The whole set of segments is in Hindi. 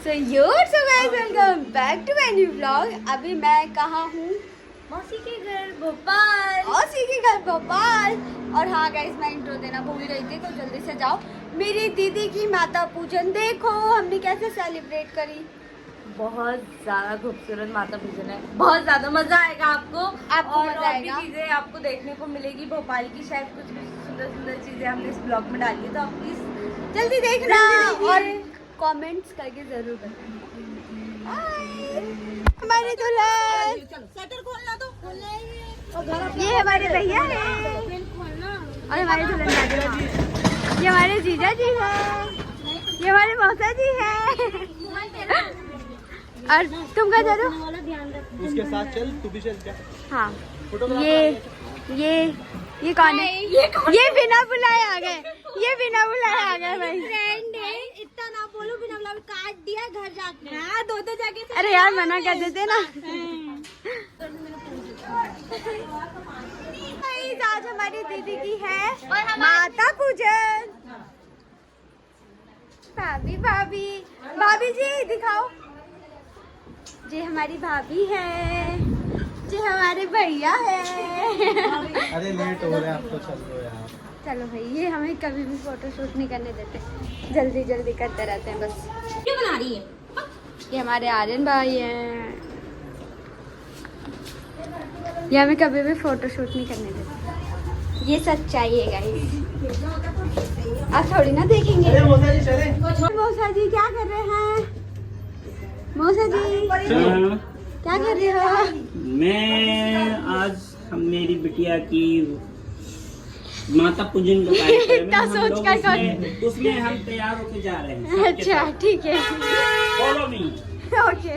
So guys welcome back to my new vlog. अभी मैं कहाँ हूँ? मौसी के घर भोपाल। मौसी के घर भोपाल। और हाँ गाइस, मैं इंट्रो देना भूल गई थी, तो जल्दी से जाओ। मेरी दीदी की माता पूजन देखो हमने कैसे सेलिब्रेट करी। बहुत ज्यादा खूबसूरत माता पूजन है, बहुत ज्यादा मजा आएगा आपको और मजा आएगा। चीजें आपको देखने को मिलेगी भोपाल की। शायद कुछ भी सुंदर सुंदर चीजें हमने इस ब्लॉग में डाली है, तो आप प्लीज जल्दी देखना और कमेंट्स करके जरूर बताना। हमारे दुल्हन, शटर खोलना तो ये हमारे भैया है और हमारे दुल्हन दादी। ये हमारे जीजा जी है, ये हमारे मौसा जी है। और तुम क्या करो? उसके साथ चल, तू भी चल क्या? हाँ, ये कौन है? ये बिना बुलाए आ गए, ये बिना बुलाए आ गए भाई। फ्रेंड है, इतना ना बोलो, बिना बुलाए काट दिया घर जाके। हाँ, दो जाके। अरे यार मना कर देते ना। आज हमारी दीदी की है माता पूजन। भाभी भाभी भाभी जी दिखाओ। जी हमारी भाभी है, जी हमारे भैया है। अरे लेट हो रहे हैं, आप तो चल लो यार। चलो भाई, ये हमें कभी भी फोटो शूट नहीं करने देते, जल्दी जल्दी करते रहते हैं बस। क्या बना रही है? ये हमारे आर्यन भाई हैं, ये हमें कभी भी फोटो शूट नहीं करने देते। ये सच्चाई है गाइस, आप थोड़ी ना देखेंगे। अरे मौसा जी चले। मौसा जी क्या कर रहे हैं? मौसा जी क्या कर रहे हो? मैं आज हम मेरी बिटिया की माता पूजन का कार्यक्रम है। इतना हम सोच लोग कर उसमें हम तैयार होके जा रहे हैं। अच्छा ठीक है, फॉलो मी। ओके।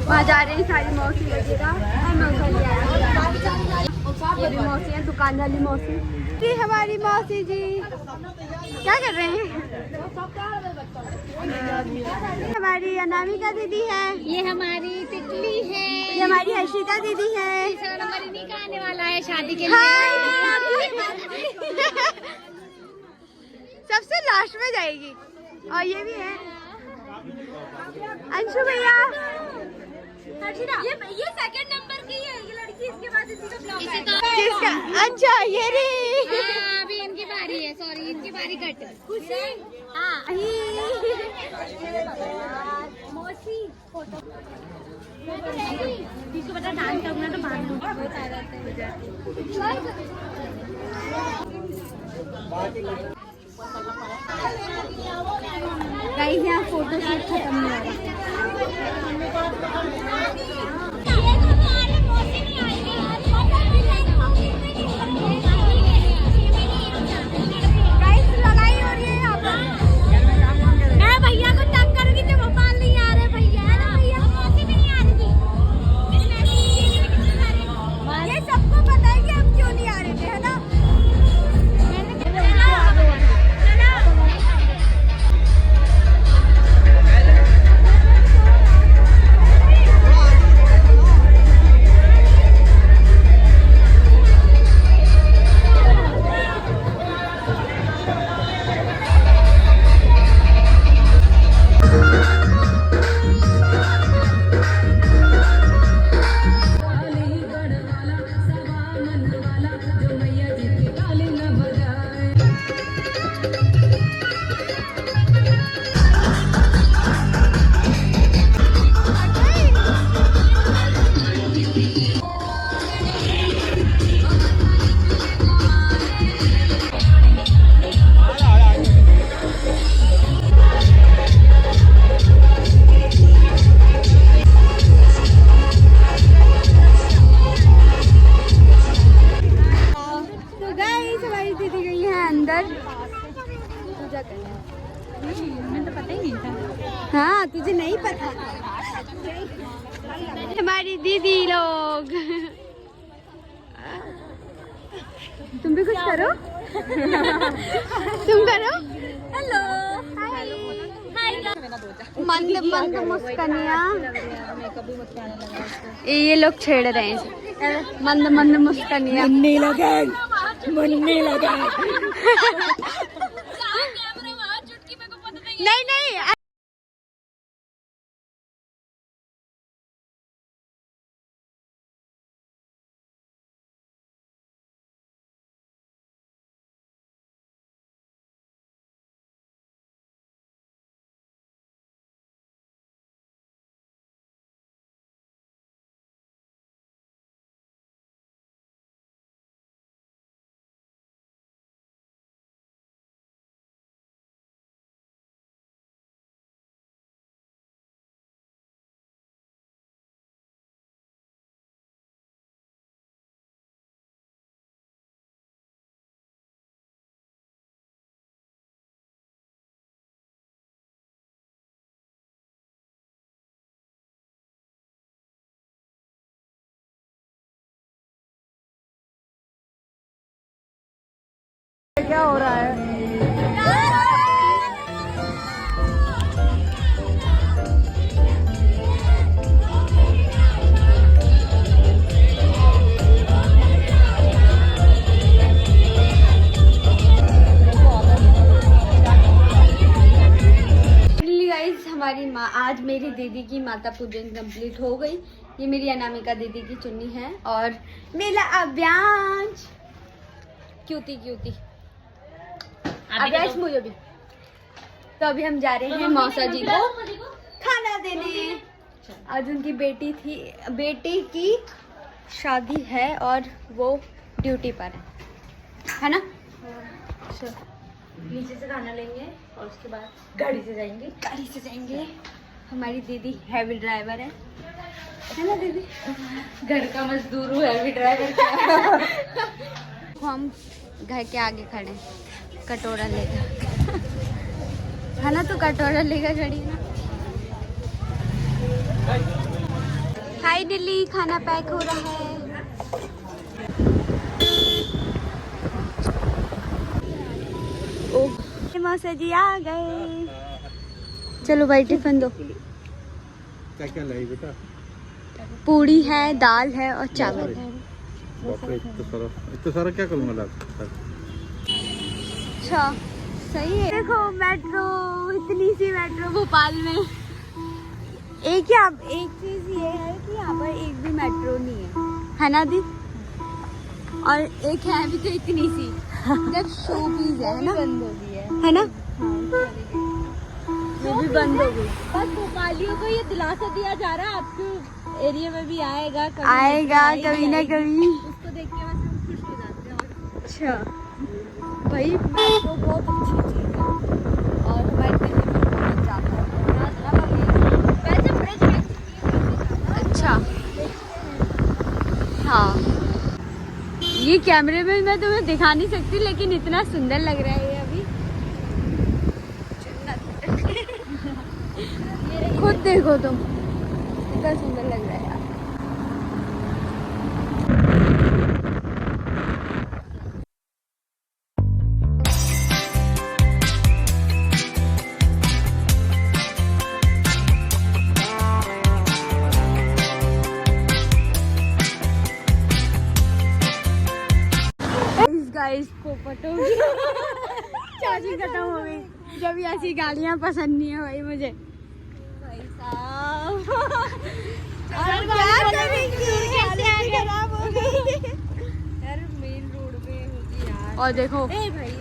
वहाँ जा रहे हैं सारी मौसी वगैरह। ये भी मौसी है, दुकान वाली मौसी जी। हमारी मौसी जी क्या कर रहे हैं? हमारी अनामिका दीदी है, ये हमारी तितली है। ये हमारी हर्षिता दीदी है। जनवरी का आने वाला है शादी के सबसे लास्ट में जाएगी। और ये भी है अंशु भैया। ये सेकंड नंबर की है ये लड़की, इसके बाद इसी का ब्लॉग आएगा। किसका? अच्छा ये रे। हाँ, अभी इनकी बारी है, सॉरी इनकी बारी कट। खुशी। हाँ। मौसी फोटो। इसको बता डांस करना तो बाद में बहुत आ जाते हैं। गाइस यहाँ फोटो शूट खत्म नहीं हो रहा। गाइस लड़ाई हो रही है यहाँ पर। मैं भैया को तंग करूंगी तो भोपाल नहीं आ रहे भैया, है ना भैया? मौसी भी नहीं आ रही थी। ये सबको पता है कि हम क्यों नहीं आ रहे थे, है ना? हाँ तुझे नहीं पता। हमारी दीदी लोग, तुम भी कुछ करो। तुम करो। हेलो मंद मंद मुस्कानिया। ये लोग छेड़ रहे हैं, मंद मंद मुस्कानिया। मनने लगा। नहीं नहीं क्या हो रहा है? हमारी माँ आज मेरी दीदी की माता पूजन कंप्लीट हो गई। ये मेरी अनामिका दीदी की चुन्नी है और मेरा अभ्यांश क्यूटी क्यूटी अभ्यांश मुझे भी। तो अभी हम जा रहे हैं मौसा जी को खाना देने। आज उनकी बेटी की शादी है और वो ड्यूटी पर है ना? नीचे से खाना लेंगे और उसके बाद गाड़ी से जाएंगे। हमारी दीदी हैवी ड्राइवर है ना दीदी? घर का मजदूर हूँ, हैवी ड्राइवर। हम घर के आगे खड़े हैं, कटोरा लेकर है ना? तो कटोरा लेकर खड़ी है ना। फाइनली खाना पैक हो रहा है। मौसा जी आ गए। चलो भाई टिफिन दो। क्या क्या लाई बेटा? पूड़ी है, दाल है और चावल है। बाप रे, इतना सारा क्या करूँगा लाकर? अच्छा सही है। देखो मेट्रो, इतनी सी मेट्रो भोपाल में। एक चीज ये है कि यहाँ पर एक भी मेट्रो नहीं है ना दी? और एक है भी तो इतनी सी जब शो पीस है ना, बंद हो गई है ना? वो भी बंद हो गई। बस भोपालियों को ये दिलासा दिया जा रहा है आपके एरिया में भी आएगा कभी ना कभी। उसको देख के बस हम खुश हो जाते हैं। अच्छा भाई मेट्रो बहुत अच्छी चीज है और हमारे दिल्ली में बहुत ज़्यादा है। वैसे ब्रिज अच्छा हाँ, ये कैमरे में मैं तुम्हें दिखा नहीं सकती लेकिन इतना सुंदर लग रहा है ये अभी। खुद देखो तुम, इतना सुंदर लग रहा है यार। गाइस पोपट हो गई। चार्जिंग खत्म हो गई। जब ऐसी गाड़ियाँ पसंद नहीं है भाई मुझे। भाई साहब और क्या करेंगे? खराब हो गई यार मेन रोड पे होगी यार। और देखो ए भाई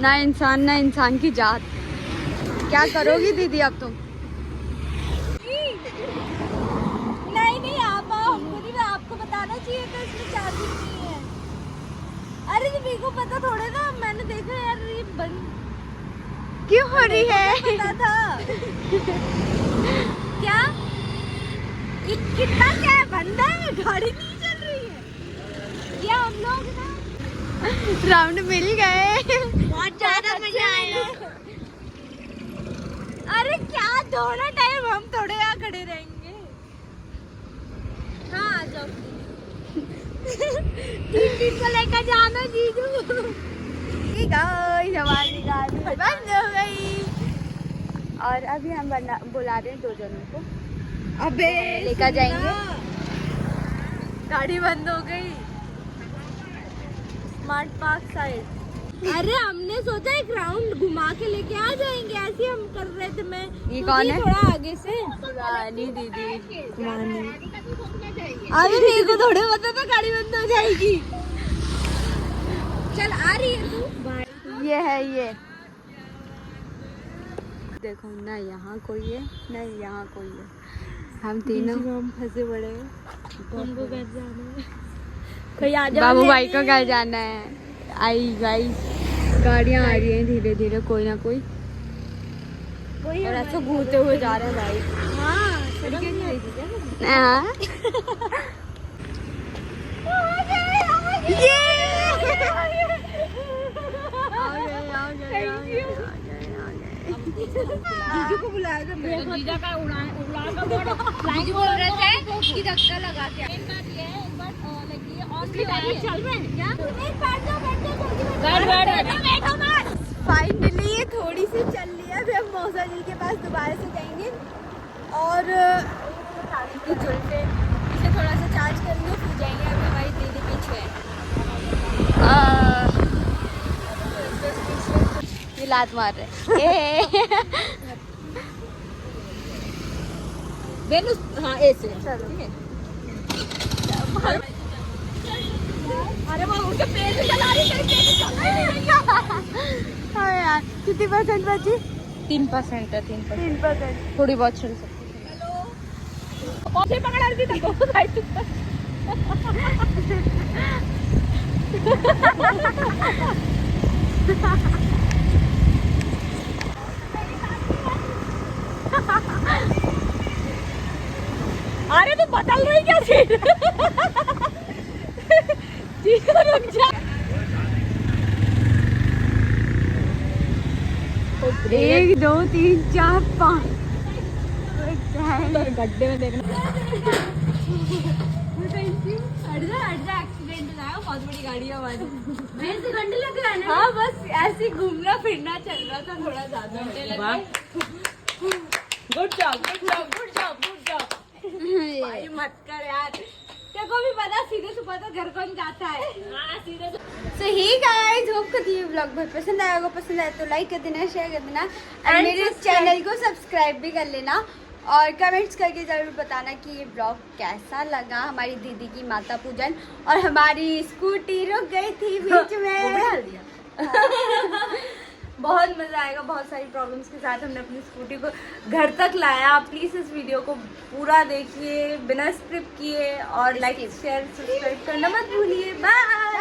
ना इंसान की जात। क्या करोगी दीदी अब तुम? नहीं आप हमको नहीं, आपको बताना चाहिए था इसमें चार्जिंग नहीं है। अरे तो मेरे को पता थोड़े ना, मैंने देखा यार ये बंद क्यों हो रही है? पता था क्या ये कितना क्या है, बंद है, गाड़ी नहीं चल रही है। या हम लोग ना राउंड मिल गए। बहुत ज्यादा मजा आया। अरे क्या थोड़ा टाइम हम थोड़े यहाँ खड़े रहेंगे। हाँ आ जाओ। तीन को लेकर जाना जीजू। हमारी गाड़ी बंद हो गई और अभी हम बुला रहे हैं 2 जनों को। अबे लेकर जाएंगे। गाड़ी बंद हो गई। Smart park side. अरे हमने सोचा एक राउंड घुमा के लेके आ जाएंगे, ऐसे हम कर रहे थे। मैं ये कौन है? थोड़ा आगे से रानी दीदी। अरे मेरे को थोड़े पता था गाड़ी बंद हो जाएगी। चल आ रही है तू? ये है ये। देखो ना यहाँ कोई है ना यहाँ कोई है, हम तीनों हम फंसे पड़े हैं। हमको घर जाना है। कोई आ जाओ बाबू भाई को घर जाना है। आई गाइस, गाड़ियाँ आ रही हैं धीरे धीरे, कोई ना कोई, और ऐसे घूमते हुए जा रहे हैं भाई। हाँ सड़क नहीं आई थी क्या? हाँ। ये जीजू को बुलाया था। जीजा का उड़ा फ्लाइंग बोल रहे थे कि धक्का लगा के। मेन बात ये है, एक बार लगी है ऑन भी चल रहे हैं क्या? बैठ जाओ बैठो मत। फाइनली ये थोड़ी सी चल रही है, फिर हम मौसा जी के पास दोबारा से जाएंगे और की जुल्फे इसे थोड़ा सा चार्ज करेंगे, फिर जाएंगे। अभी हमारी दीदी पीछे है। ये लात मार रहे। वेनुस हाँ ऐसे चलो अरे वो उनके पैर से चला रही है। हाँ यार, कितनी परसेंट बची? 3% है 3%। थोड़ी बहुत चल सकती है। कौन से पकड़ा रही थी तुमको? अरे तू बदल रही क्या सीट? रुक जा। 1 2 3 4 5 गड्ढे में देखना। हट जा एक्सीडेंट हो जाएगा। बहुत बड़ी गाड़ी है हमारी। ऐसे घंटे लग रहा है ना? हाँ बस ऐसे घूमना फिरना चल रहा था, थोड़ा ज्यादा गुड जॉब भाई। मत कर यार, तेरे को भी पता सीधे सुबह तो घर कौन जाता है। हाँ सीधे सो ही गाइस, होप करती हूँ व्लॉग बहुत पसंद आया होगा। पसंद आया तो लाइक कर देना, शेयर कर देना और मेरे चैनल को सब्सक्राइब भी कर लेना और कमेंट्स करके ज़रूर बताना कि ये व्लॉग कैसा लगा। हमारी दीदी की माता पूजन और हमारी स्कूटी रुक गई थी बीच में। बहुत मजा आएगा। बहुत सारी प्रॉब्लम्स के साथ हमने अपनी स्कूटी को घर तक लाया। आप प्लीज इस वीडियो को पूरा देखिए बिना स्क्रिप्ट किए और लाइक शेयर सब्सक्राइब करना मत भूलिए। बाय।